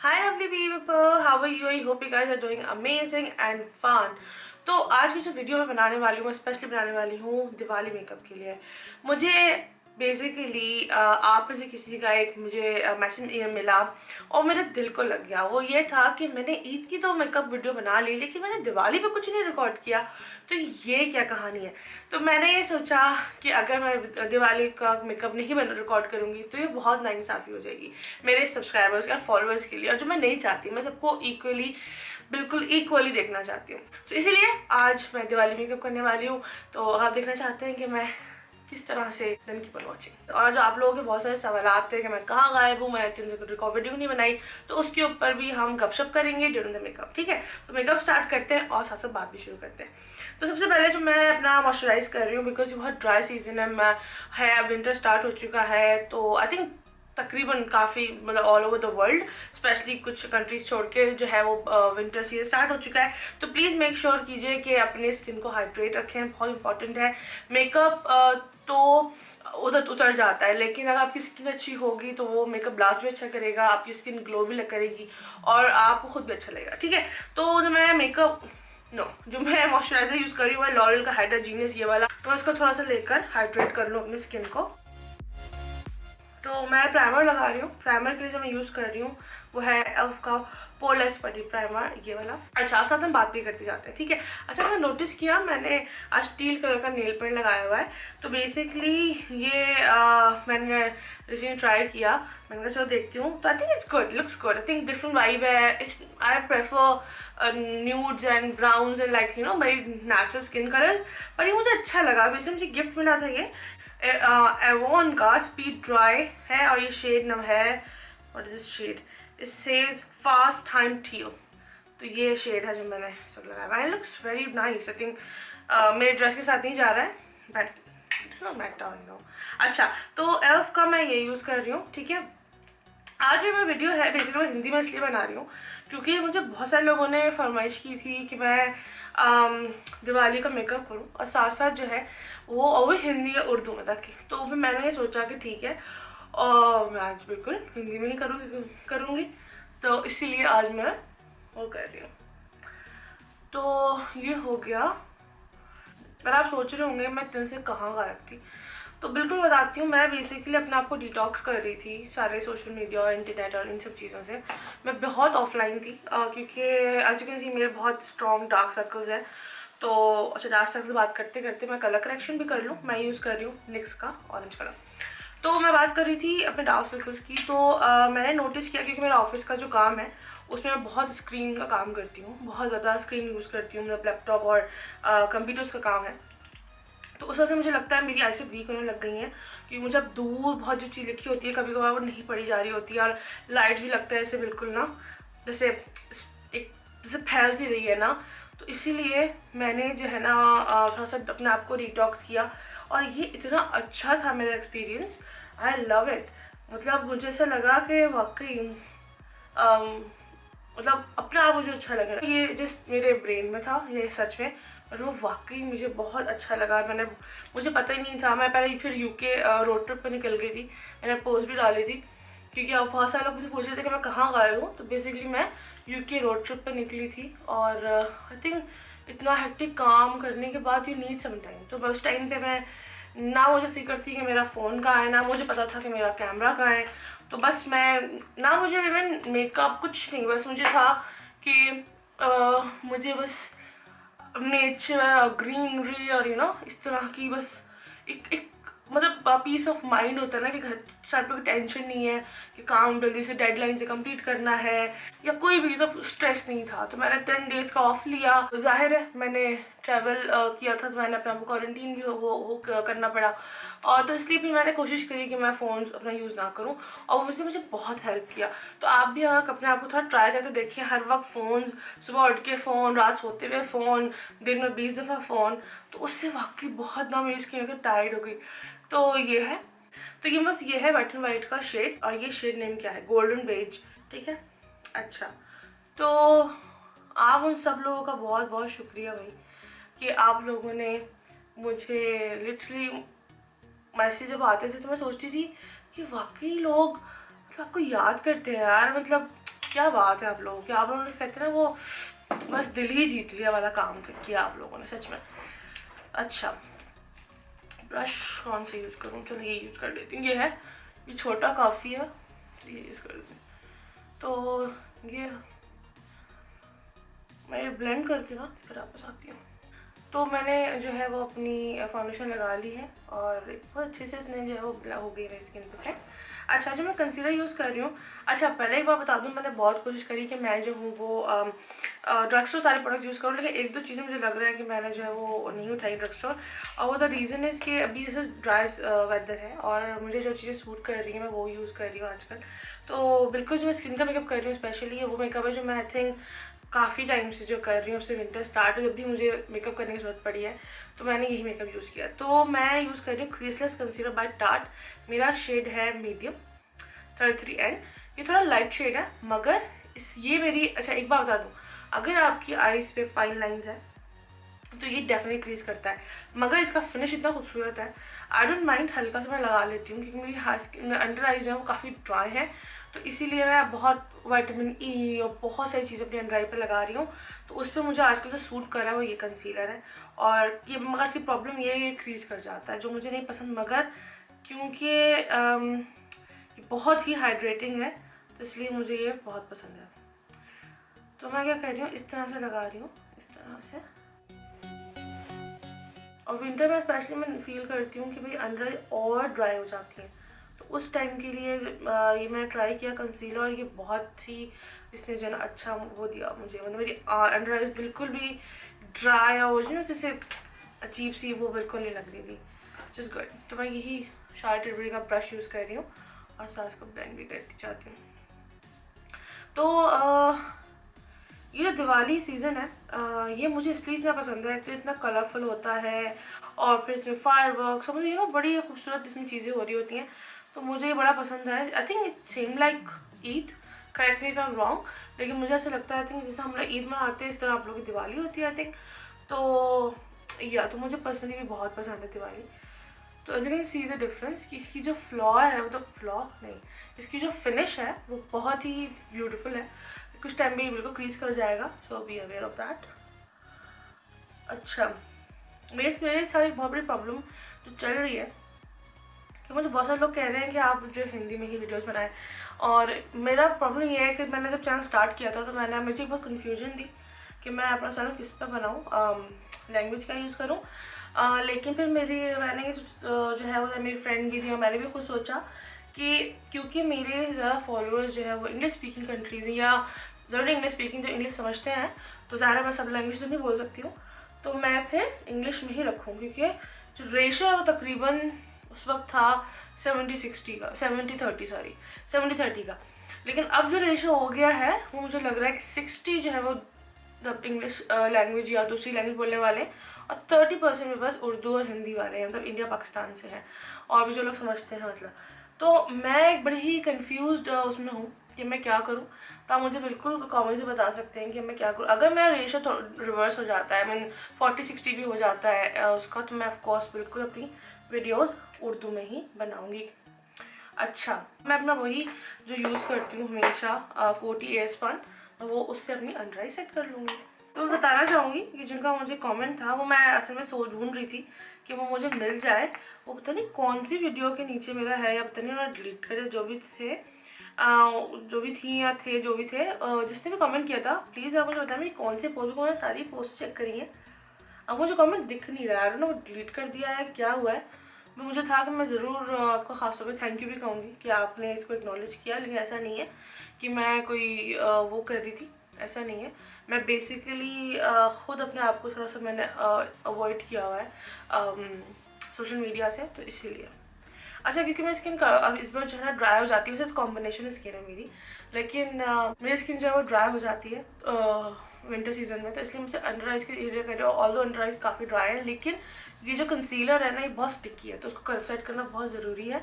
Hi lovely people, how are you? I hope you guys are doing amazing and fun. तो आज की जो video मैं बनाने वाली हूँ, मैं स्पेशली बनाने वाली हूँ दिवाली मेकअप के लिए। मुझे बेसिकली आप में से किसी का एक मुझे मैसेज मिला और मेरे दिल को लग गया। वो ये था कि मैंने ईद की तो मेकअप वीडियो बना ली, लेकिन मैंने दिवाली पे कुछ नहीं रिकॉर्ड किया। तो ये क्या कहानी है? तो मैंने ये सोचा कि अगर मैं दिवाली का मेकअप नहीं रिकॉर्ड करूँगी तो ये बहुत नाइंसाफ़ी हो जाएगी मेरे सब्सक्राइबर्स और फॉलोअर्स के लिए, और जो मैं नहीं चाहती। मैं सबको बिल्कुल इक्वली देखना चाहती हूँ। तो इसीलिए आज मैं दिवाली मेकअप करने वाली हूँ। तो अगर आप देखना चाहते हैं कि मैं किस तरह से देन कीप ऑन वॉचिंग। और जो आप लोगों के बहुत सारे सवाल थे कि मैं कहाँ गायब हूँ, मैंने 3 दिन रिकॉर्ड वीडियो नहीं बनाई, तो उसके ऊपर भी हम गपशप करेंगे ड्यूरिंग द मेकअप। ठीक है, तो मेकअप स्टार्ट करते हैं और साथ साथ बात भी शुरू करते हैं। तो सबसे पहले जो मैं अपना मॉइस्चराइज कर रही हूँ, बिकॉज ये बहुत ड्राई सीजन है, विंटर स्टार्ट हो चुका है। तो आई थिंक तकरीबन काफ़ी मतलब all over the world, specially कुछ कंट्रीज छोड़ के जो है वो विंटर सीजन स्टार्ट हो चुका है। तो प्लीज़ मेक श्योर कीजिए कि अपने स्किन को हाइड्रेट रखें, बहुत इंपॉर्टेंट है। मेकअप तो उधर उतर जाता है, लेकिन अगर आपकी स्किन अच्छी होगी तो वो मेकअप ब्लास्ट भी अच्छा करेगा, आपकी स्किन ग्लो भी करेगी और आपको खुद भी अच्छा लगेगा। ठीक है, तो जो मैं मॉइस्चराइजर यूज़ कर रही हूँ लॉरियल का हाइड्रा जीनियस ये वाला। तो मैं इसको थोड़ा सा लेकर हाइड्रेट कर लूँ अपनी स्किन को। तो मैं प्राइमर लगा रही हूँ। प्राइमर के लिए जो मैं यूज़ कर रही हूँ वो है एल्फ का पोरलेस पटी प्राइमर, ये वाला। अच्छा, आप साथ में बात भी करते जाते हैं, ठीक है। अच्छा, मैंने नोटिस किया, मैंने आज स्टील कलर का नेल पेंट लगाया हुआ है। तो बेसिकली ये मैंने रिसेंटली ट्राई किया, मैंने कहा चलो देखती हूँ। तो I think it's good, looks good. I think different vibe है। I prefer nudes and browns and like you know मेरी नेचुरल स्किन कलर, पर ये मुझे अच्छा लगा। वैसे मुझे गिफ्ट मिला था ये एवोन का स्पीड ड्राई है, और ये शेड नाम है, what is this shade, it says fast time teal. तो ये शेड है जो मैंने सब लगाया है। Looks very nice. I think मेरे ड्रेस के साथ नहीं जा रहा है, but it's not matter, you know. अच्छा, तो एल्फ का मैं ये यूज़ कर रही हूँ, ठीक है। आज जो मैं वीडियो है बेसिकली मैं हिंदी में इसलिए बना रही हूँ क्योंकि मुझे बहुत सारे लोगों ने फरमाइश की थी कि मैं दिवाली का मेकअप करूँ और साथ साथ जो है वो हिंदी या उर्दू में ताकि, तो फिर मैंने ये सोचा कि ठीक है और मैं आज बिल्कुल हिंदी में ही करूँगी। तो इसीलिए आज मैं वो कर रही हूँ। तो ये हो गया। और आप सोच रहे होंगे मैं इतने से कहाँ गायब थी, तो बिल्कुल बताती हूँ। मैं बेसिकली अपने आप को डिटॉक्स कर रही थी सारे सोशल मीडिया और इंटरनेट और इन सब चीज़ों से। मैं बहुत ऑफलाइन थी क्योंकि एज यू कैन सी मेरे बहुत स्ट्रॉन्ग डार्क सर्कल्स हैं। तो अच्छा, डार्क सर्कल्स बात करते करते मैं कलर करेक्शन भी कर लूँ। मैं यूज़ कर रही हूँ निक्स का ऑरेंज कलर। तो मैं बात कर रही थी अपने डार्क सर्कल्स की। तो मैंने नोटिस किया क्योंकि मेरा ऑफिस का जो काम है उसमें मैं बहुत स्क्रीन का काम करती हूँ, बहुत ज़्यादा स्क्रीन यूज़ करती हूँ, मतलब लैपटॉप और कंप्यूटर्स का काम है। तो उस वजह से मुझे लगता है मेरी आईसें वीक होने लग गई हैं, क्योंकि मुझे अब दूर बहुत जो चीज़ लिखी होती है कभी कभार वो नहीं पढ़ी जा रही होती है, और लाइट भी लगता है ऐसे बिल्कुल ना जैसे एक जैसे फैल सी रही है ना। तो इसीलिए मैंने जो है ना थोड़ा सा अपने आप को डिटॉक्स किया, और ये इतना अच्छा था मेरा एक्सपीरियंस। I love it. मतलब मुझे ऐसा लगा कि वाकई मतलब अपने आप मुझे अच्छा लग रहा है। ये जस्ट मेरे ब्रेन में था ये सच में, और वो वाकई मुझे बहुत अच्छा लगा। मुझे पता ही नहीं था। मैं पहले फिर यूके रोड ट्रिप पर निकल गई थी, मैंने पोस्ट भी डाली थी क्योंकि अब बहुत सारे लोग मुझे पूछ रहे थे कि मैं कहाँ गई हूँ। तो बेसिकली मैं यूके रोड ट्रिप पर निकली थी, और आई थिंक इतना हेक्टिक काम करने के बाद यू नीड सम टाइम। तो उस टाइम पे मैं ना मुझे फिक्र थी कि मेरा फ़ोन कहाँ है, ना मुझे पता था कि मेरा कैमरा कहाँ है। तो बस मैं ना मुझे इवन मेकअप कुछ नहीं, बस मुझे था कि मुझे बस नेचर ग्रीनरी और इस तरह की बस एक मतलब पीस ऑफ माइंड होता है ना कि घर सर पे कोई टेंशन नहीं है कि काम जल्दी से डेडलाइन से कंप्लीट करना है या कोई भी मतलब स्ट्रेस नहीं था। तो मैंने 10 डेज का ऑफ लिया। तो जाहिर है मैंने ट्रैवल किया था, तो मैंने अपना क्वारंटीन भी वो करना पड़ा, और तो इसलिए फिर मैंने कोशिश करी कि मैं फ़ोन अपना यूज़ ना करूँ, और मुझे बहुत हेल्प किया। तो आप भी अपने आप को थोड़ा ट्राई करके देखिए। हर वक्त फ़ोन, सुबह उठ के फ़ोन, रात सोते हुए फ़ोन, दिन में 20 दफ़ा फ़ोन, तो उससे वाकई बहुत ना मेरी स्किन अगर टायर्ड हो गई। तो ये है, तो ये बस ये है वेट एंड वाइट का शेड, और ये शेड नेम क्या है, गोल्डन बेज, ठीक है। अच्छा, तो आप उन सब लोगों का बहुत बहुत शुक्रिया भाई कि आप लोगों ने मुझे लिटरली मैसेज जब आते थे तो मैं सोचती थी कि वाकई लोग मतलब आपको याद करते हैं यार। मतलब क्या बात है आप लोगों की, आप लोगों ने कहते हैं ना वो बस दिल ही जीत लिया वाला काम किया आप लोगों ने सच में। अच्छा ब्रश कौन सा यूज़ करूँ, चलो ये यूज़ कर लेती हूँ, ये है, ये छोटा काफ़ी है तो ये यूज़ कर लेती हूँ। तो ये मैं ये ब्लेंड करके ना फिर वापस आती हूँ। तो मैंने जो है वो अपनी फाउंडेशन लगा ली है और बहुत अच्छे से इसने जो है वो हो गई है स्किन पे सेट। अच्छा जो मैं कंसीलर यूज़ कर रही हूँ, अच्छा पहले एक बार बता दूँ, मैंने बहुत कोशिश करी कि मैं जो हूँ वो ड्रग स्टोर सारे प्रोडक्ट्स यूज़ करूँ, लेकिन एक दो चीज़ें मुझे लग रहा है कि मैंने जो है वो नहीं उठाई ड्रग स्टोर। और वो द रीज़न इज़ कि अभी जैसे ड्राई वेदर है और मुझे जो चीज़ें सूट कर रही हैं मैं वो यूज़ कर रही हूँ आजकल। तो बिल्कुल जो मैं स्किन का मेकअप कर रही हूँ स्पेशली वो मेकअप है जो मैं आई थिंक काफ़ी टाइम से जो कर रही हूँ, उससे विंटर स्टार्ट जब भी मुझे मेकअप करने की ज़रूरत पड़ी है तो मैंने यही मेकअप यूज़ किया। तो मैं यूज़ कर रही हूँ क्रीसलेस कंसीलर बाय टार्ट। मेरा शेड है मीडियम 33N। ये थोड़ा लाइट शेड है मगर ये मेरी, अच्छा एक बात बता दूँ, अगर आपकी आईज पे फाइन लाइंस है तो ये डेफिनेटली क्रीज करता है, मगर इसका फिनिश इतना खूबसूरत है। आई डोंट माइंड हल्का सा मैं लगा लेती हूँ क्योंकि मेरी अंडर आईज जो है वो काफ़ी ड्राई है, तो इसीलिए मैं बहुत विटामिन ई और बहुत सारी चीज़ें अपनी अंडर आई पे लगा रही हूँ। तो उस पर मुझे आजकल जो सूट कर रहा है वो ये कंसीलर है। और ये मगर इसकी प्रॉब्लम ये है ये क्रीज कर जाता है जो मुझे नहीं पसंद, मगर क्योंकि ये बहुत ही हाइड्रेटिंग है तो इसलिए मुझे ये बहुत पसंद है। तो मैं क्या कर रही हूँ, इस तरह से लगा रही हूँ, इस तरह से। और विंटर में स्पेशली मैं फील करती हूँ कि भाई अंडर आई और ड्राई हो जाती है, तो उस टाइम के लिए ये मैंने ट्राई किया कंसीलर और ये बहुत ही इसने जो है ना अच्छा वो दिया मुझे, मतलब मेरी अंडर आईज बिल्कुल भी ड्राई और जो जैसे अजीब सी वो बिल्कुल नहीं लग रही थी, जस्ट गुड। तो मैं यही शार्ट टिडबरी का ब्रश यूज़ कर रही हूँ और साथ को ब्लेंड भी करती चाहती हूँ। तो ये जो दिवाली सीज़न है ये मुझे इसलिए इतना पसंद है कि इतना कलरफुल होता है और फिर इसमें फायरवर्क्स और मुझे बड़ी खूबसूरत इसमें चीज़ें हो रही होती हैं, तो मुझे ये बड़ा पसंद है। I think it same like Eid, correct me if I am wrong, लेकिन मुझे ऐसा लगता है आई थिंक जैसे हम लोग ईद मनाते हैं इस तरह आप लोगों की दिवाली होती है आई थिंक। तो या तो मुझे पर्सनली भी बहुत पसंद है दिवाली। तो as you can see the difference कि इसकी जो फ्लॉ है वो, तो फ्लॉ नहीं, इसकी जो फिनिश है वो बहुत ही ब्यूटीफुल है। कुछ टाइम में ये बिल्कुल क्रीज कर जाएगा, सो बी अवेयर ऑफ दैट। अच्छा मेरे साथ एक बहुत बड़ी प्रॉब्लम जो चल रही है कि मुझे बहुत सारे लोग कह रहे हैं कि आप जो हिंदी में ही वीडियोस बनाएं, और मेरा प्रॉब्लम ये है कि मैंने जब चैनल स्टार्ट किया था तो मुझे बहुत कन्फ्यूजन थी कि मैं अपना चैनल किस पर बनाऊँ, लैंग्वेज का यूज़ करूँ। लेकिन फिर मैंने जो है वो मेरी फ्रेंड भी थी और मैंने भी खुद सोचा कि क्योंकि मेरे ज़्यादा फॉलोअर्स जो है वो इंग्लिश स्पीकिंग कंट्रीज़ हैं या ज़रूर इंग्लिश स्पीकिंग जो इंग्लिश समझते हैं, तो ज़्यादा मैं सब लैंग्वेज तो नहीं बोल सकती हूँ, तो मैं फिर इंग्लिश में ही रखूँ क्योंकि जो रेशो है वो तकरीबन उस वक्त था 70-60 का, 70-30 सॉरी 70-30 का। लेकिन अब जो रेशो हो गया है वो मुझे लग रहा है कि 60 जो है वो इंग्लिश लैंग्वेज या दूसरी लैंग्वेज बोलने वाले और 30% में बस उर्दू और हिंदी वाले हैं, मतलब इंडिया पाकिस्तान से हैं और भी जो लोग समझते हैं मतलब। तो मैं एक बड़ी ही कंफ्यूज्ड उसमें हूँ कि मैं क्या करूँ, तो आप मुझे बिल्कुल कमेंट से बता सकते हैं कि मैं क्या करूँ। अगर मेरा रेशो रिवर्स हो जाता है, मीन 40-60 भी हो जाता है उसका, तो मैं ऑफकोर्स बिल्कुल अपनी वीडियोस उर्दू में ही बनाऊँगी। अच्छा मैं अपना वही जो यूज़ करती हूँ हमेशा कोटी एस्पान, वो उससे अपनी अंडर आई सेट कर लूँगी। तो मैं बताना चाहूँगी कि जिनका मुझे कमेंट था वो मैं असल में ढूंढ रही थी कि वो मुझे मिल जाए, वो पता नहीं कौन सी वीडियो के नीचे मेरा है या पता नहीं उन्होंने डिलीट करे, जो भी थे जो भी थी या थे जो भी थे जिसने भी कमेंट किया था, प्लीज़ आप मुझे बताएं मेरी कौन सी पोस्ट, मैंने सारी पोस्ट चेक करी है, अब मुझे कमेंट दिख नहीं रहा है ना, वो डिलीट कर दिया है क्या हुआ है। मैं मुझे था कि मैं ज़रूर आपका खासतौर पे थैंक यू भी कहूँगी कि आपने इसको एक्नॉलेज किया, लेकिन ऐसा नहीं है कि मैं कोई वो कर रही थी, ऐसा नहीं है। मैं बेसिकली ख़ुद अपने आप को थोड़ा सा मैंने अवॉइड किया हुआ है सोशल मीडिया से, तो इसीलिए। अच्छा क्योंकि मेरी स्किन अब इस बार जो है ना ड्राई हो जाती है, वैसे तो कॉम्बिनेशन स्किन है मेरी, लेकिन मेरी स्किन जो है वो ड्राई हो जाती है विंटर सीजन में, तो इसलिए मुझे अंडर आइज के एरिया कर रही हूँ। ऑल दो अंडर आइज काफ़ी ड्राई है, लेकिन ये जो कंसीलर है ना ये बहुत स्टिकी है, तो उसको सेट करना बहुत ज़रूरी है।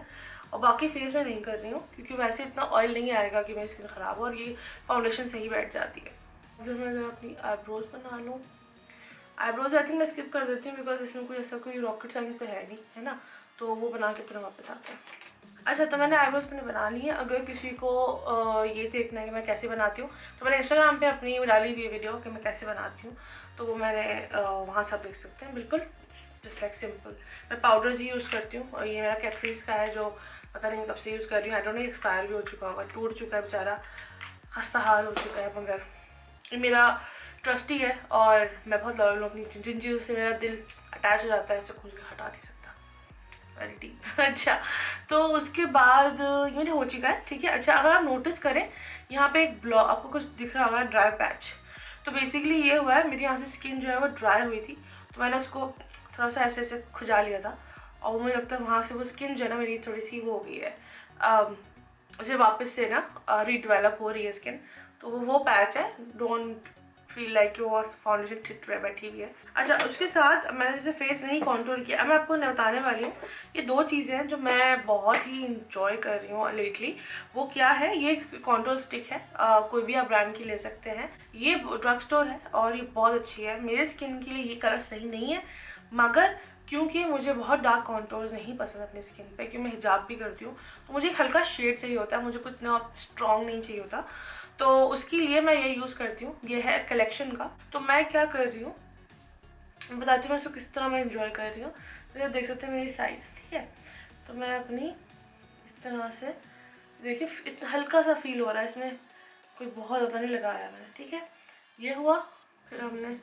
और बाकी फेस में नहीं कर रही हूँ क्योंकि वैसे इतना ऑयल नहीं आएगा कि मेरी स्किन ख़राब हो, और ये फाउंडेशन सही बैठ जाती है। फिर मैं ज़रा अपनी आईब्रोज बना लूँ। आईब्रोज आई थिंक मैं स्किप कर देती हूँ बिकॉज इसमें कोई ऐसा कोई रॉकेट साइंस तो है नहीं, है ना, तो वो बना के फिर वापस आते हैं। अच्छा, तो मैंने आईब्रोज अपने बना ली है। अगर किसी को ये देखना है कि मैं कैसे बनाती हूँ, तो मैंने इंस्टाग्राम पे अपनी डाली हुई वीडियो कि मैं कैसे बनाती हूँ, तो वो मैंने वहाँ से आप देख सकते हैं। बिल्कुल जस्ट लाइक सिंपल। मैं पाउडर्स ही यूज़ करती हूँ, और ये मेरा कैटरीज का है जो पता नहीं कब से यूज़ कर रही हूँ। आई डोंट नो, एक्सपायर भी हो चुका होगा, टूट चुका है बेचारा, खस्ता हाल हो चुका है, मगर ये मेरा ट्रस्टी है और मैं बहुत लॉयल हूँ अपनी जिन चीज़ों से मेरा दिल अटैच हो जाता है, उससे कुछ भी हटा नहीं सकता। Very deep. अच्छा, तो उसके बाद ये मेरे हो चुका है, ठीक है। अच्छा, अगर आप नोटिस करें यहाँ पे एक ब्लॉक आपको कुछ दिख रहा होगा, ड्राई पैच। तो बेसिकली ये हुआ है, मेरी यहाँ से स्किन जो है वो ड्राई हुई थी, तो मैंने उसको थोड़ा सा ऐसे ऐसे खुजा लिया था, और मुझे लगता है वहाँ से वो स्किन जो है ना मेरी थोड़ी सी वो हो गई है, उसे वापस से ना रीडेवलप हो रही है स्किन। तो वो पैच है, डोंट फील लाइक कि वो फाउंडेशन ठीक बैठी हुई है। अच्छा, उसके साथ मैंने जैसे फेस नहीं कॉन्टूर किया, अब मैं आपको बताने वाली हूँ ये दो चीज़ें हैं जो मैं बहुत ही इंजॉय कर रही हूँ लेटली। वो क्या है, ये कॉन्टूर स्टिक है, कोई भी आप ब्रांड की ले सकते हैं, ये ड्रग स्टोर है और ये बहुत अच्छी है। मेरे स्किन के लिए ये कलर सही नहीं है, मगर क्योंकि मुझे बहुत डार्क कॉन्टोर्स नहीं पसंद अपनी स्किन पे, क्योंकि मैं हिजाब भी करती हूँ, तो मुझे एक हल्का शेड चाहिए होता है, मुझे कुछ इतना स्ट्रॉन्ग नहीं चाहिए होता। तो उसके लिए मैं ये यूज़ करती हूँ, ये है कलेक्शन का। तो मैं क्या कर रही हूँ, मैं बताती हूँ मैं इसको किस तरह मैं इंजॉय कर रही हूँ। तो देख सकते हैं मेरी साइड, ठीक है। तो मैं अपनी इस तरह से, देखिए इतना हल्का सा फील हो रहा है, इसमें कोई बहुत ज़्यादा नहीं लगाया मैंने, ठीक है। ये हुआ, फिर हमने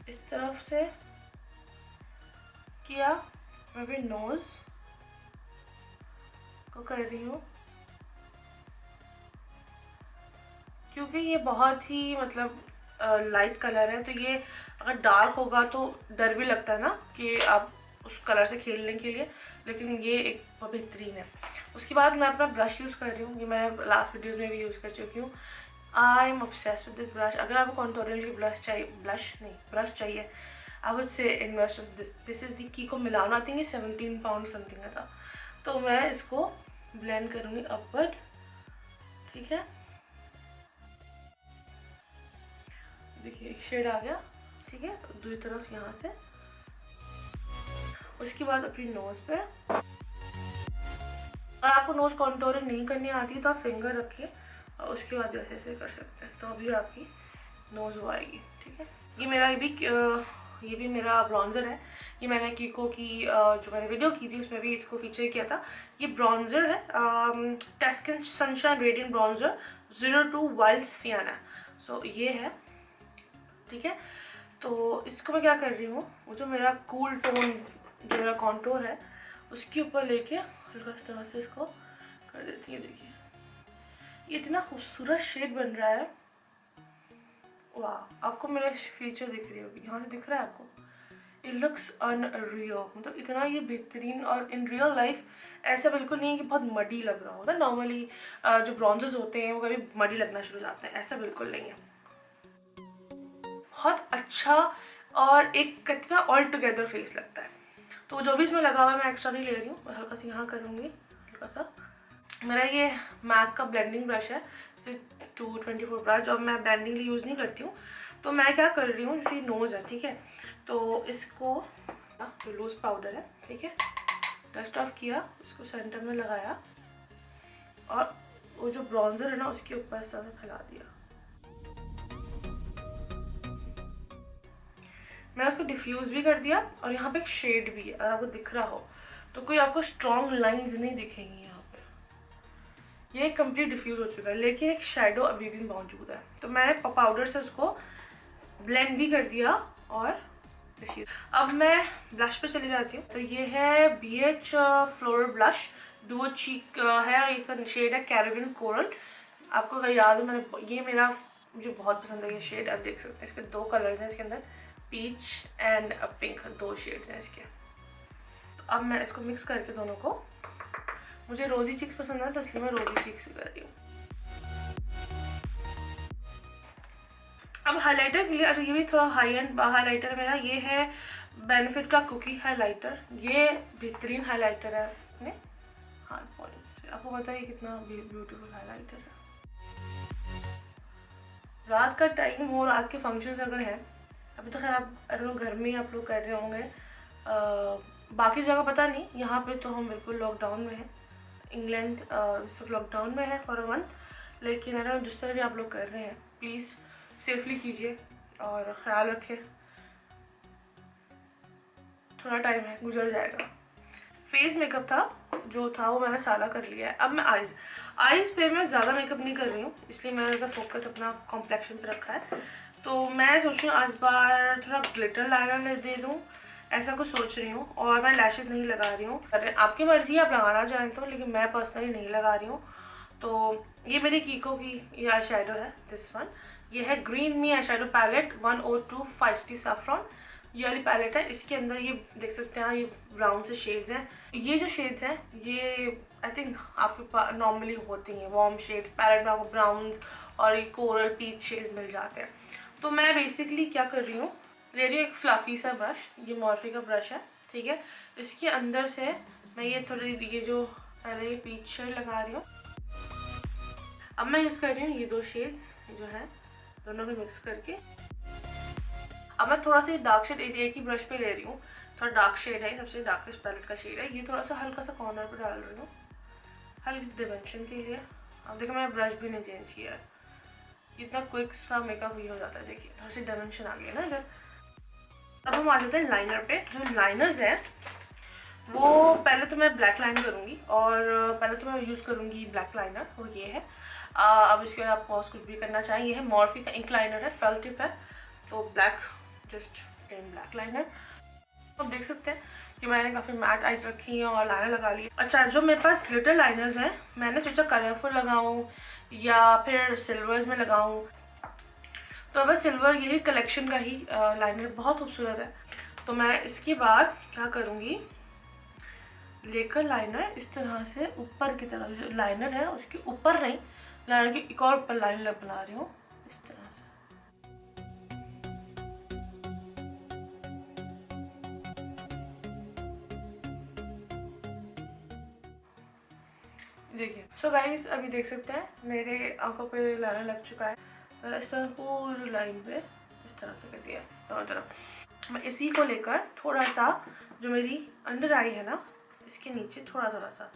इस तरफ से किया, मैं भी नोज़ को कर रही हूँ, क्योंकि ये बहुत ही मतलब लाइट कलर है, तो ये अगर डार्क होगा तो डर भी लगता है ना कि आप उस कलर से खेलने के लिए, लेकिन ये एक बेहतरीन है। उसके बाद मैं अपना ब्रश यूज़ कर रही हूँ, ये मैं लास्ट वीडियोज़ में भी यूज़ कर चुकी हूँ। I am obsessed with this brush. अगर आपको कॉन्टोरियल की ब्रश चाहिए, I would say invest this is the कीको Milano. I think ये 17 पाउंड समथिंग का था। तो मैं इसको ब्लेंड करूँगी अपवर्ड, ठीक है। देखिए एक शेड आ गया, ठीक है, दूसरी तरफ यहाँ से। उसके बाद अपनी नोज पे, अगर आपको नोज कॉन्टोरिंग नहीं करनी आती तो आप फिंगर रखिए और उसके बाद ऐसे ऐसे कर सकते हैं, तो अभी आपकी नोज वो आएगी, ठीक है। ये भी मेरा ब्रॉन्ज़र है। ये मैंने कीको की जो मैंने वीडियो की थी उसमें भी इसको फीचर किया था। ये ब्रॉन्ज़र है, टेस्किन सनशाइन रेडियंट ब्रॉन्ज़र 02 वाइल्ड सियाना। सो ये है, ठीक है। तो इसको मैं क्या कर रही हूँ, वो जो मेरा कूल टोन जो मेरा कॉन्टोर है उसके ऊपर लेके हल्का इस तरह से इसको कर देती है। देखिए ये इतना खूबसूरत शेड बन रहा है, वाह। आपको मेरा फीचर दिख रही होगी, यहाँ से दिख रहा है आपको, इट लुक्स अनरियल, मतलब इतना ये बेहतरीन। और इन रियल लाइफ ऐसा बिल्कुल नहीं है कि बहुत मडी लग रहा होगा। नॉर्मली जो ब्रॉन्जेस होते हैं वो कभी मडी लगना शुरू हो जाते हैं, ऐसा बिल्कुल नहीं है। बहुत अच्छा और एक कितना ऑल टुगेदर फेस लगता है। तो जो भी इसमें लगा हुआ है मैं एक्स्ट्रा नहीं ले रही हूँ, मैं हल्का सा यहाँ करूँगी, हल्का सा। मेरा ये मैक का ब्लेंडिंग ब्रश है, जैसे 224 ब्रश, और मैं ब्लेंडिंग लिए यूज़ नहीं करती हूँ। तो मैं क्या कर रही हूँ, जैसे नोज़ है, ठीक है, तो इसको जो लूज़ पाउडर है, ठीक है, डस्ट ऑफ किया, इसको सेंटर में लगाया और वो जो ब्रॉन्जर है ना उसके ऊपर से फैला दिया। मैंने उसको डिफ्यूज़ भी कर दिया और यहाँ पे एक शेड भी है, अगर आपको दिख रहा हो तो कोई आपको स्ट्रॉन्ग लाइंस नहीं दिखेंगी यहाँ पे। ये कंप्लीट डिफ्यूज़ हो चुका है, लेकिन एक शेडो अभी भी मौजूद है। तो मैं पाउडर से उसको ब्लेंड भी कर दिया और डिफ्यूज। अब मैं ब्लश पे चली जाती हूँ। तो ये है BH फ्लोरल ब्लश, डुओ चीक है और इसका शेड है कैरेबियन कोरल। आपको अगर याद हो, मुझे बहुत पसंद है ये शेड। आप देख सकते हैं इसके दो कलर्स हैं इसके अंदर, पीच एंड पिंक, दो शेड्स हैं इसके। तो अब मैं इसको मिक्स करके दोनों को, मुझे रोजी चीक्स पसंद है तो इसलिए मैं रोजी चीक्स कर रही हूँ। अब हाइलाइटर के लिए, अच्छा ये भी थोड़ा हाई एंड हाइलाइटर मेरा, ये है बेनिफिट का कुकी हाइलाइटर। ये बेहतरीन हाइलाइटर है अपने हार्ड पॉइंट्स पे। आपको पता है कितना ब्यूटीफुल हाइलाइटर है। रात का टाइम हो, रात के फंक्शंस अगर हैं, अभी तो खैर आप घर में आप लोग कर रहे होंगे, बाकी जगह पता नहीं, यहाँ पे तो हम बिल्कुल लॉकडाउन में हैं, इंग्लैंड सब लॉकडाउन में है फॉर अ मंथ, लेकिन अगर जिस तरह भी आप लोग कर रहे हैं प्लीज़ सेफली कीजिए और ख्याल रखें। थोड़ा टाइम है, गुजर जाएगा। फेस मेकअप था जो था वो मैंने सारा कर लिया है। अब मैं आईज़ पे मैं ज़्यादा मेकअप नहीं कर रही हूँ, इसलिए मैंने ज़्यादा फोकस अपना कॉम्प्लेक्शन पे रखा है। तो मैं सोच रही हूँ इस बार थोड़ा ग्लिटर लाइनर दे दूँ, ऐसा कुछ सोच रही हूँ। और मैं लैशेज नहीं लगा रही हूँ, आपकी मर्जी आप लगाना चाहें तो, लेकिन मैं पर्सनली नहीं लगा रही हूँ। तो ये मेरी कीको की ये आई शेडो है, दिस वन। ये है green me eye shadow palette 102 feisty saffron, ये वाली पैलेट है। इसके अंदर ये देख सकते हैं, ये ब्राउन से शेड्स हैं। ये जो शेड्स हैं ये आई थिंक आपके पास नॉर्मली होती हैं, वार्म शेड पैलेट में आपको ब्राउन और ये कोरल पीच शेड्स मिल जाते हैं। तो मैं बेसिकली क्या कर रही हूँ, ले रही हूँ एक फ्लफी सा ब्रश, ये मॉर्फी का ब्रश है, ठीक है। इसके अंदर से मैं ये थोड़ी ये जो पहले ये पीच शेड लगा रही हूँ। अब मैं यूज़ कर रही हूँ ये दो शेड्स जो है, दोनों को मिक्स करके। अब मैं थोड़ा सा डार्क शेड एक ही ब्रश पे ले रही हूँ, थोड़ा डार्क शेड है, सबसे डार्केस्ट पैलेट का शेड है। ये थोड़ा सा हल्का सा कॉर्नर पे डाल रही हूँ, हल्की सी डिमेंशन के लिए। अब देखो मैं ब्रश भी नहीं चेंज किया है, इतना क्विक सा मेकअप ही हो जाता है। देखिए थोड़ी सी डायमेंशन आ गई है ना इधर। अब हम आ जाते हैं लाइनर पे। जो लाइनर्स हैं वो पहले तो मैं ब्लैक लाइन करूँगी, और पहले तो मैं यूज़ करूँगी ब्लैक लाइनर, वो ये है। अब इसके बाद आप पॉज कुछ भी करना चाहिए। ये है मॉर्फी का इंक लाइनर है, फेल टिप है, तो black just plain black liner. आप देख सकते हैं कि मैंने काफ़ी मैट आइज रखी हैं और लाइनर लगा ली। अच्छा, जो मेरे पास ग्लिटर लाइनर्स हैं, मैंने सोचा कलरफुल लगाऊँ या फिर सिल्वर्स में लगाऊँ। तो बस सिल्वर यही कलेक्शन का ही लाइनर बहुत खूबसूरत है। तो मैं इसके बाद क्या करूँगी, लेकर लाइनर इस तरह से ऊपर की तरफ, जो लाइनर है उसके ऊपर नहीं, लाइनर की एक और ऊपर लाइन बना रही हूँ इस तरह से। देखिए सो गाइस, अभी देख सकते हैं मेरे आंखों पे लाइनर लग चुका है। मैंने इस तरह पूरी लाइन पे इस तरह से कर दिया दोनों तरफ। मैं इसी को लेकर थोड़ा सा जो मेरी अंडर आई है ना, इसके नीचे थोड़ा सा,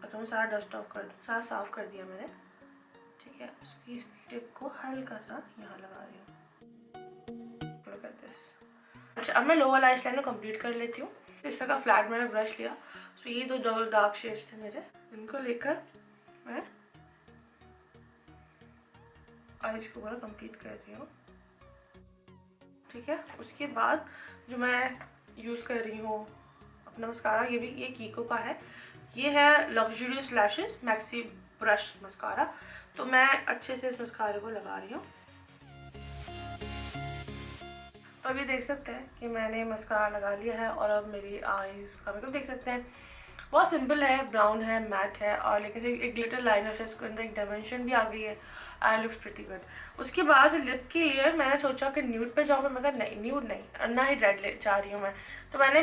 तो मैं सारा डस्ट ऑफ कर दूँ, सारा साफ कर दिया मैंने, ठीक है। उसकी टिप को हल्का सा यहाँ लगा रही हूँ। Look at this। अच्छा, अब मैं लोअर लैश लाइन को कंप्लीट कर लेती हूँ। इस तरह का फ्लैट मैंने ब्रश लिया, तो ये दो डार्क शेड्स थे मेरे, इनको लेकर मैं आईज को पूरा कंप्लीट कर रही हूँ, ठीक है। उसके बाद जो मैं यूज़ कर रही हूँ अपना मस्कारा, ये भी ये कीको का है, ये है luxurious lashes maxi brush mascara. तो मैं अच्छे से इस मस्कारे को लगा रही हूँ। तो अभी देख सकते हैं कि मैंने मस्कारा लगा लिया है, और अब मेरी आईज का मेकअप देख सकते हैं, बहुत सिंपल है, ब्राउन है, मैट है, और लेकिन एक ग्लिटर लाइनर है, उसके अंदर एक डायमेंशन भी आ गई है, आई लुक्स प्रिटी गुड। उसके बाद लिप के लिए मैंने सोचा कि न्यूड पे जाऊँ, मैं नहीं न्यूड नहीं, ना ही रेड ले जा रही हूँ मैं। तो मैंने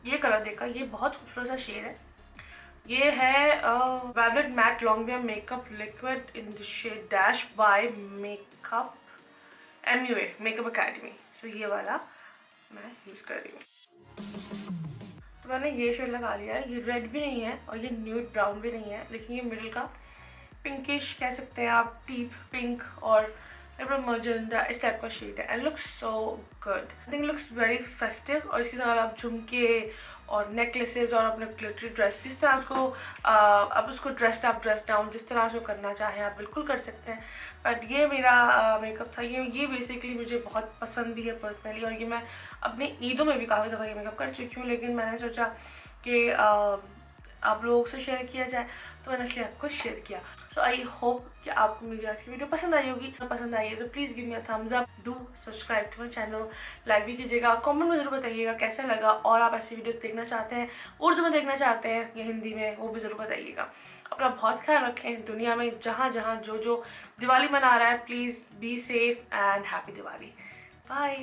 ये कलर देखा, ये बहुत खूबसूरत सा शेड है, ये है velvet matte long makeup liquid in the shade dash by makeup MUA makeup academy. So ये वाला मैं यूज़ कर रही हूँ। तो मैंने ये शेड लगा लिया है, ये रेड भी नहीं है और ये न्यूड ब्राउन भी नहीं है, लेकिन ये मिडिल का पिंकिश कह सकते हैं आप, डीप पिंक और मजेंडा इस टाइप का शेड है, and looks so good. I think looks very festive. और इसके साथ आप झुमके और नेकलेसेस और अपने ग्लिटरी ड्रेस, जिस तरह उसको अब उसको ड्रेस डाउन जिस तरह से करना चाहें आप बिल्कुल कर सकते हैं। बट ये मेरा मेकअप था, ये बेसिकली मुझे बहुत पसंद भी है पर्सनली, और ये मैं अपनी ईदों में भी काफ़ी दफ़ा ये मेकअप कर चुकी हूँ, लेकिन मैंने सोचा कि आप लोगों से शेयर किया जाए, तो मैंने इसलिए आपको शेयर किया। सो आई होप कि आपको मेरी आज की वीडियो पसंद आई होगी। पसंद आई है तो please give me a thumbs up, do subscribe to my channel, like भी कीजिएगा, कमेंट में ज़रूर बताइएगा कैसा लगा, और आप ऐसी वीडियोस देखना चाहते हैं, उर्दू में देखना चाहते हैं या हिंदी में, वो भी ज़रूर बताइएगा। अपना बहुत ख्याल रखें। दुनिया में जहाँ जहाँ जो दिवाली मना रहा है, please be safe and happy Diwali. Bye.